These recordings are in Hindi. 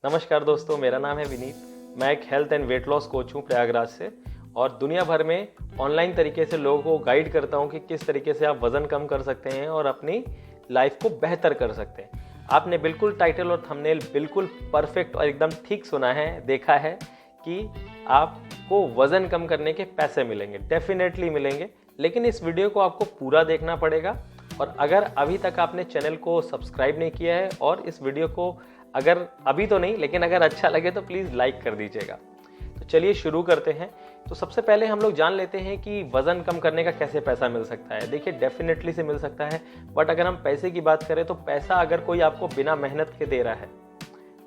नमस्कार दोस्तों, मेरा नाम है विनीत। मैं एक health and weight loss coach हूँ प्रयागराज से और दुनिया भर में ऑनलाइन तरीके से लोगों को गाइड करता हूँ कि किस तरीके से आप वज़न कम कर सकते हैं और अपनी लाइफ को बेहतर कर सकते हैं। आपने बिल्कुल टाइटल और थंबनेल बिल्कुल परफेक्ट और एकदम ठीक सुना है, देखा है कि आपको वज़न कम करने के पैसे मिलेंगे, डेफिनेटली मिलेंगे। लेकिन इस वीडियो को आपको पूरा देखना पड़ेगा और अगर अभी तक आपने चैनल को सब्सक्राइब नहीं किया है और इस वीडियो को अगर अभी तो नहीं लेकिन अगर अच्छा लगे तो प्लीज़ लाइक कर दीजिएगा। तो चलिए शुरू करते हैं। तो सबसे पहले हम लोग जान लेते हैं कि वज़न कम करने का कैसे पैसा मिल सकता है। देखिए, डेफिनेटली से मिल सकता है, बट अगर हम पैसे की बात करें तो पैसा अगर कोई आपको बिना मेहनत के दे रहा है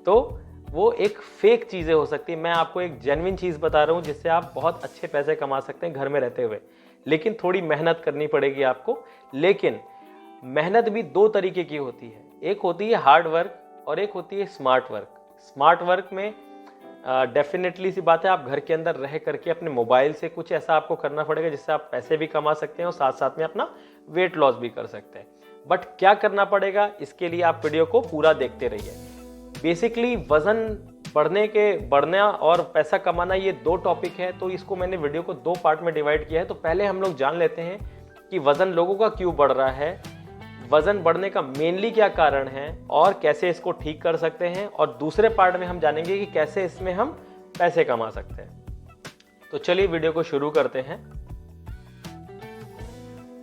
तो वो एक फेक चीज़ें हो सकती है। मैं आपको एक जेन्युइन चीज़ बता रहा हूँ जिससे आप बहुत अच्छे पैसे कमा सकते हैं घर में रहते हुए, लेकिन थोड़ी मेहनत करनी पड़ेगी आपको। लेकिन मेहनत भी दो तरीके की होती है, एक होती है हार्ड वर्क और एक होती है स्मार्ट वर्क। स्मार्ट वर्क में डेफिनेटली सी बात है, आप घर के अंदर रह करके अपने मोबाइल से कुछ ऐसा आपको करना पड़ेगा जिससे आप पैसे भी कमा सकते हैं और साथ साथ में अपना वेट लॉस भी कर सकते हैं। बट क्या करना पड़ेगा, इसके लिए आप वीडियो को पूरा देखते रहिए। बेसिकली वज़न बढ़ना और पैसा कमाना, ये दो टॉपिक है, तो इसको मैंने वीडियो को दो पार्ट में डिवाइड किया है। तो पहले हम लोग जान लेते हैं कि वज़न लोगों का क्यों बढ़ रहा है, वजन बढ़ने का मेनली क्या कारण है और कैसे इसको ठीक कर सकते हैं, और दूसरे पार्ट में हम जानेंगे कि कैसे इसमें हम पैसे कमा सकते हैं। तो चलिए वीडियो को शुरू करते हैं।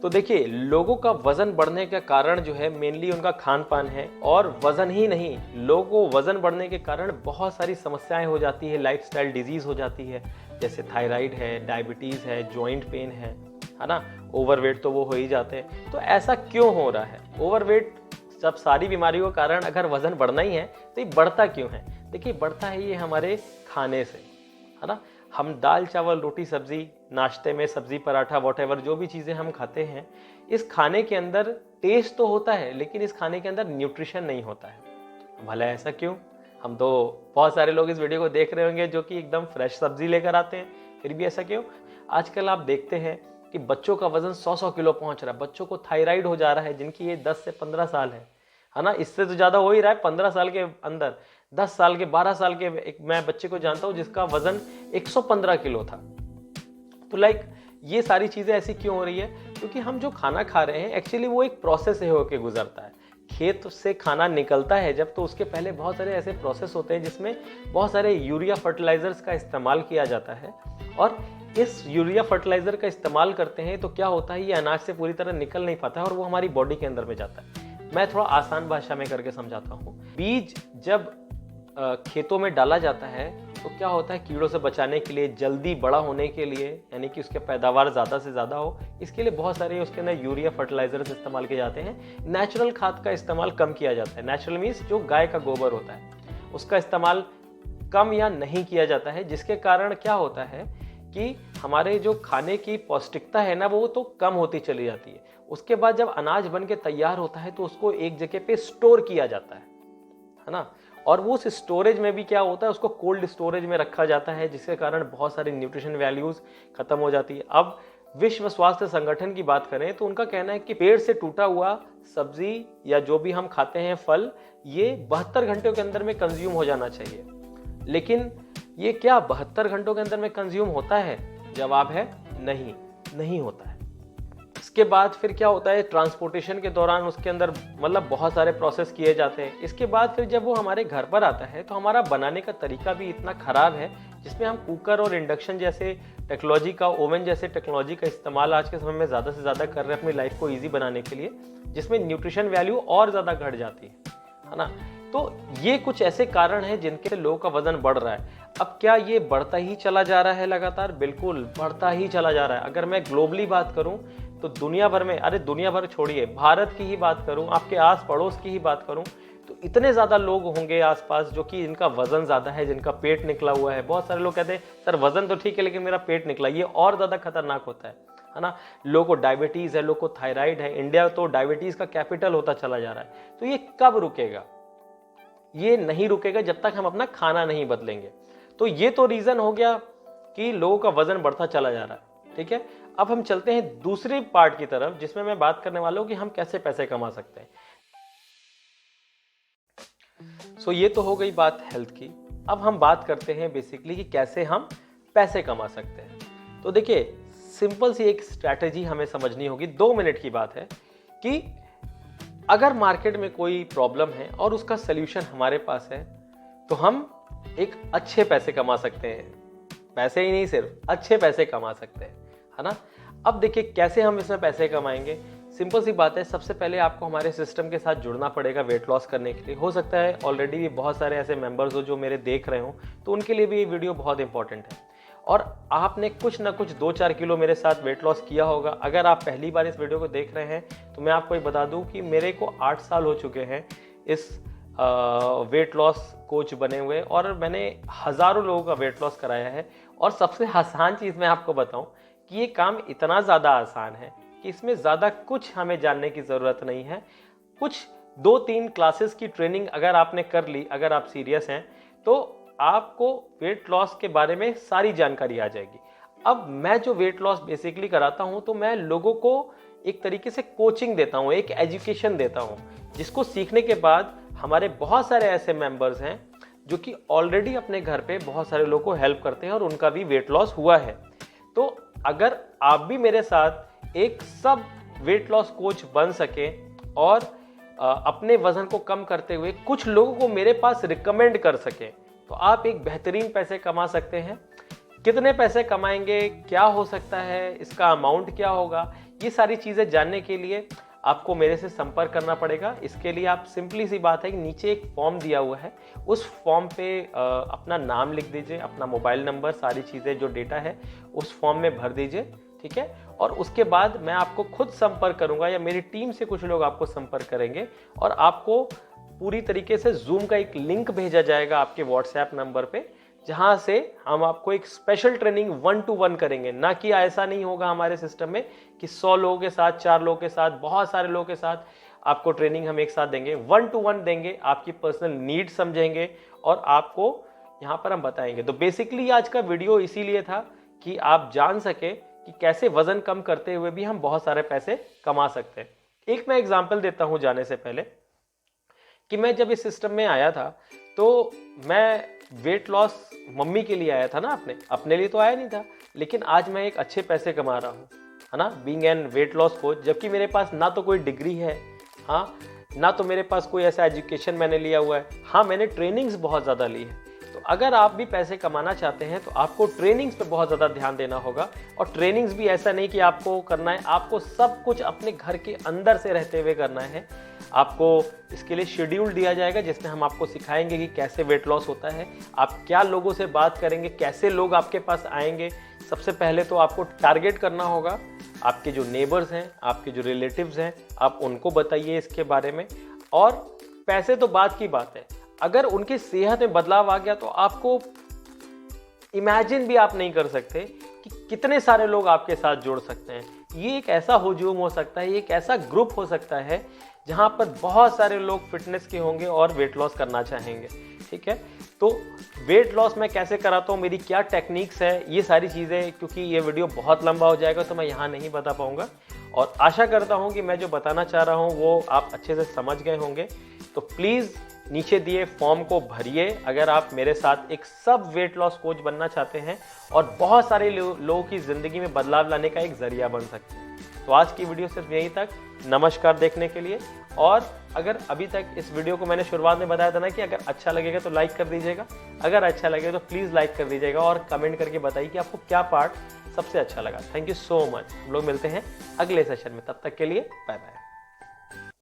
तो देखिए, लोगों का वजन बढ़ने का कारण जो है मेनली उनका खान पान है, और वजन ही नहीं, लोगों को वजन बढ़ने के कारण बहुत सारी समस्याएं हो जाती है, लाइफस्टाइल डिजीज हो जाती है, जैसे थायराइड है, डायबिटीज़ है, जॉइंट पेन है ना। ओवरवेट तो वो हो ही जाते हैं। तो ऐसा क्यों हो रहा है? ओवरवेट जब सारी बीमारियों का कारण अगर वजन बढ़ना ही है तो ये बढ़ता क्यों है? देखिए, बढ़ता है ये हमारे खाने से, है ना। हम दाल चावल रोटी सब्जी, नाश्ते में सब्जी पराठा वॉटेवर जो भी चीज़ें हम खाते हैं, इस खाने के अंदर टेस्ट तो होता है लेकिन इस खाने के अंदर न्यूट्रिशन नहीं होता है। भला ऐसा क्यों? हम तो बहुत सारे लोग इस वीडियो को देख रहे होंगे जो कि एकदम फ्रेश सब्जी लेकर आते हैं, फिर भी ऐसा क्यों? आजकल आप देखते हैं कि बच्चों का वजन 100-100 किलो पहुंच रहा है, बच्चों को थायराइड हो जा रहा है जिनकी एज 10 से 15 साल है ना। इससे तो ज़्यादा हो ही रहा है 15 साल के अंदर। 10 साल के 12 साल के एक मैं बच्चे को जानता हूं जिसका वजन 115 किलो था। तो ये सारी चीज़ें ऐसी क्यों हो रही है? क्योंकि हम जो खाना खा रहे हैं एक्चुअली वो एक प्रोसेस से होकर गुजरता है। खेत से खाना निकलता है जब, तो उसके पहले बहुत सारे ऐसे प्रोसेस होते हैं जिसमें बहुत सारे यूरिया फर्टिलाइजर्स का इस्तेमाल किया जाता है, और इस यूरिया फर्टिलाइजर का इस्तेमाल करते हैं तो क्या होता है, ये अनाज से पूरी तरह निकल नहीं पाता है और वो हमारी बॉडी के अंदर में जाता है। मैं थोड़ा आसान भाषा में करके समझाता हूँ। बीज जब खेतों में डाला जाता है तो क्या होता है, कीड़ों से बचाने के लिए, जल्दी बड़ा होने के लिए, यानी कि उसके पैदावार ज़्यादा से ज़्यादा हो, इसके लिए बहुत सारे उसके अंदर यूरिया फर्टिलाइजर्स इस्तेमाल किए जाते हैं। नेचुरल खाद का इस्तेमाल कम किया जाता है। नेचुरल मीन्स जो गाय का गोबर होता है उसका इस्तेमाल कम या नहीं किया जाता है, जिसके कारण क्या होता है कि हमारे जो खाने की पौष्टिकता है ना, वो तो कम होती चली जाती है। उसके बाद जब अनाज बन के तैयार होता है तो उसको एक जगह पे स्टोर किया जाता है ना। और वो उस स्टोरेज में भी क्या होता है, उसको कोल्ड स्टोरेज में रखा जाता है, जिसके कारण बहुत सारी न्यूट्रिशन वैल्यूज खत्म हो जाती है। अब विश्व स्वास्थ्य संगठन की बात करें तो उनका कहना है कि पेड़ से टूटा हुआ सब्जी या जो भी हम खाते हैं फल, ये 72 घंटों के अंदर में कंज्यूम हो जाना चाहिए। लेकिन ये क्या 72 घंटों के अंदर में कंज्यूम होता है? जवाब है नहीं, नहीं होता है। इसके बाद फिर क्या होता है, ट्रांसपोर्टेशन के दौरान उसके अंदर मतलब बहुत सारे प्रोसेस किए जाते हैं। इसके बाद फिर जब वो हमारे घर पर आता है तो हमारा बनाने का तरीका भी इतना खराब है, जिसमें हम कुकर और इंडक्शन जैसे टेक्नोलॉजी का, ओवन जैसे टेक्नोलॉजी का इस्तेमाल आज के समय में ज़्यादा से ज़्यादा कर रहे हैं अपनी लाइफ को ईजी बनाने के लिए, जिसमें न्यूट्रिशन वैल्यू और ज़्यादा घट जाती है ना। तो ये कुछ ऐसे कारण हैं जिनके लोगों का वजन बढ़ रहा है। अब क्या ये बढ़ता ही चला जा रहा है लगातार? बिल्कुल बढ़ता ही चला जा रहा है। अगर मैं ग्लोबली बात करूं तो दुनिया भर में, अरे दुनिया भर छोड़िए, भारत की ही बात करूं, आपके आस पड़ोस की ही बात करूं, तो इतने ज़्यादा लोग होंगे आसपास जो कि इनका वजन ज़्यादा है, जिनका पेट निकला हुआ है। बहुत सारे लोग कहते हैं सर वजन तो ठीक है लेकिन मेरा पेट निकला, ये और ज़्यादा खतरनाक होता है ना। लोगों को डायबिटीज़ है, लोगों को थायराइड है। इंडिया तो डायबिटीज़ का कैपिटल होता चला जा रहा है। तो ये कब रुकेगा? ये नहीं रुकेगा जब तक हम अपना खाना नहीं बदलेंगे। तो ये तो रीजन हो गया कि लोगों का वजन बढ़ता चला जा रहा है, ठीक है। अब हम चलते हैं दूसरी पार्ट की तरफ, जिसमें मैं बात करने वाला हूं कि हम कैसे पैसे कमा सकते हैं। सो ये तो हो गई बात हेल्थ की। अब हम बात करते हैं बेसिकली कि कैसे हम पैसे कमा सकते हैं। तो देखिए, सिंपल सी एक स्ट्रैटेजी हमें समझनी होगी, 2 मिनट की बात है कि अगर मार्केट में कोई प्रॉब्लम है और उसका सल्यूशन हमारे पास है तो हम एक अच्छे पैसे कमा सकते हैं। पैसे ही नहीं, सिर्फ अच्छे पैसे कमा सकते हैं, है ना। अब देखिए कैसे हम इसमें पैसे कमाएंगे। सिंपल सी बात है, सबसे पहले आपको हमारे सिस्टम के साथ जुड़ना पड़ेगा वेट लॉस करने के लिए। हो सकता है ऑलरेडी भी बहुत सारे ऐसे मेंबर्स हो जो मेरे देख रहे हो, तो उनके लिए भी ये वीडियो बहुत इंपॉर्टेंट है। और आपने कुछ ना कुछ 2-4 किलो मेरे साथ वेट लॉस किया होगा। अगर आप पहली बार इस वीडियो को देख रहे हैं तो मैं आपको ये बता दूं कि मेरे को 8 साल हो चुके हैं इस वेट लॉस कोच बने हुए, और मैंने हज़ारों लोगों का वेट लॉस कराया है। और सबसे आसान चीज़ मैं आपको बताऊं कि ये काम इतना ज़्यादा आसान है कि इसमें ज़्यादा कुछ हमें जानने की ज़रूरत नहीं है। कुछ 2-3 क्लासेस की ट्रेनिंग अगर आपने कर ली, अगर आप सीरियस हैं, तो आपको वेट लॉस के बारे में सारी जानकारी आ जाएगी। अब मैं जो वेट लॉस बेसिकली कराता हूं, तो मैं लोगों को एक तरीके से कोचिंग देता हूं, एक एजुकेशन देता हूं, जिसको सीखने के बाद हमारे बहुत सारे ऐसे मेंबर्स हैं जो कि ऑलरेडी अपने घर पे बहुत सारे लोगों को हेल्प करते हैं और उनका भी वेट लॉस हुआ है। तो अगर आप भी मेरे साथ एक सब वेट लॉस कोच बन सके और अपने वजन को कम करते हुए कुछ लोगों को मेरे पास रिकमेंड कर सके, तो आप एक बेहतरीन पैसे कमा सकते हैं। कितने पैसे कमाएंगे, क्या हो सकता है, इसका अमाउंट क्या होगा, ये सारी चीज़ें जानने के लिए आपको मेरे से संपर्क करना पड़ेगा। इसके लिए आप सिंपली सी बात है कि नीचे एक फॉर्म दिया हुआ है, उस फॉर्म पे अपना नाम लिख दीजिए, अपना मोबाइल नंबर, सारी चीज़ें जो डेटा है उस फॉर्म में भर दीजिए, ठीक है। और उसके बाद मैं आपको खुद संपर्क करूंगा या मेरी टीम से कुछ लोग आपको संपर्क करेंगे और आपको पूरी तरीके से जूम का एक लिंक भेजा जाएगा आपके व्हाट्सएप नंबर पे, जहां से हम आपको एक स्पेशल ट्रेनिंग 1-to-1 करेंगे। ना कि ऐसा नहीं होगा हमारे सिस्टम में कि 100 लोगों के साथ, 4 लोगों के साथ, बहुत सारे लोगों के साथ आपको ट्रेनिंग हम एक साथ देंगे। 1-to-1 देंगे, आपकी पर्सनल नीड समझेंगे और आपको यहाँ पर हम बताएंगे। तो बेसिकली आज का वीडियो इसीलिए था कि आप जान सके कि कैसे वजन कम करते हुए भी हम बहुत सारे पैसे कमा सकते हैं। एक मैं एग्जाम्पल देता हूँ जाने से पहले कि मैं जब इस सिस्टम में आया था तो मैं वेट लॉस मम्मी के लिए आया था ना, अपने लिए तो आया नहीं था। लेकिन आज मैं एक अच्छे पैसे कमा रहा हूँ, है ना, being an weight loss coach. जबकि मेरे पास ना तो कोई डिग्री है, हाँ, ना तो मेरे पास कोई ऐसा एजुकेशन मैंने लिया हुआ है। हाँ, मैंने ट्रेनिंग्स बहुत ज़्यादा ली है। तो अगर आप भी पैसे कमाना चाहते हैं तो आपको ट्रेनिंग्स पे बहुत ज़्यादा ध्यान देना होगा। और ट्रेनिंग्स भी ऐसा नहीं कि आपको करना है, आपको सब कुछ अपने घर के अंदर से रहते हुए करना है। आपको इसके लिए शेड्यूल दिया जाएगा जिसमें हम आपको सिखाएंगे कि कैसे वेट लॉस होता है, आप क्या लोगों से बात करेंगे, कैसे लोग आपके पास आएंगे। सबसे पहले तो आपको टारगेट करना होगा आपके जो नेबर्स हैं, आपके जो रिलेटिव्स हैं, आप उनको बताइए इसके बारे में। और पैसे तो बात की बात है, अगर उनकी सेहत में बदलाव आ गया तो आपको इमेजिन भी आप नहीं कर सकते कि कितने सारे लोग आपके साथ जुड़ सकते हैं। ये एक ऐसा हुजूम हो सकता है, ये एक ऐसा ग्रुप हो सकता है जहां पर बहुत सारे लोग फिटनेस के होंगे और वेट लॉस करना चाहेंगे, ठीक है। तो वेट लॉस मैं कैसे कराता हूँ, मेरी क्या टेक्निक्स है, ये सारी चीज़ें, क्योंकि ये वीडियो बहुत लंबा हो जाएगा तो मैं यहाँ नहीं बता पाऊँगा। और आशा करता हूँ कि मैं जो बताना चाह रहा हूँ वो आप अच्छे से समझ गए होंगे। तो प्लीज़ नीचे दिए फॉर्म को भरिए अगर आप मेरे साथ एक सब वेट लॉस कोच बनना चाहते हैं और बहुत सारे लोगों की ज़िंदगी में बदलाव लाने का एक ज़रिया बन सकते हैं। तो आज की वीडियो सिर्फ यहीं तक। नमस्कार देखने के लिए। और अगर अभी तक इस वीडियो को मैंने शुरुआत में बताया था ना कि अगर अच्छा लगेगा तो लाइक कर दीजिएगा, अगर अच्छा लगे तो प्लीज़ लाइक कर दीजिएगा और कमेंट करके बताइए कि आपको क्या पार्ट सबसे अच्छा लगा। Thank you so much. हम लोग मिलते हैं अगले सेशन में, तब तक के लिए बाय बाय।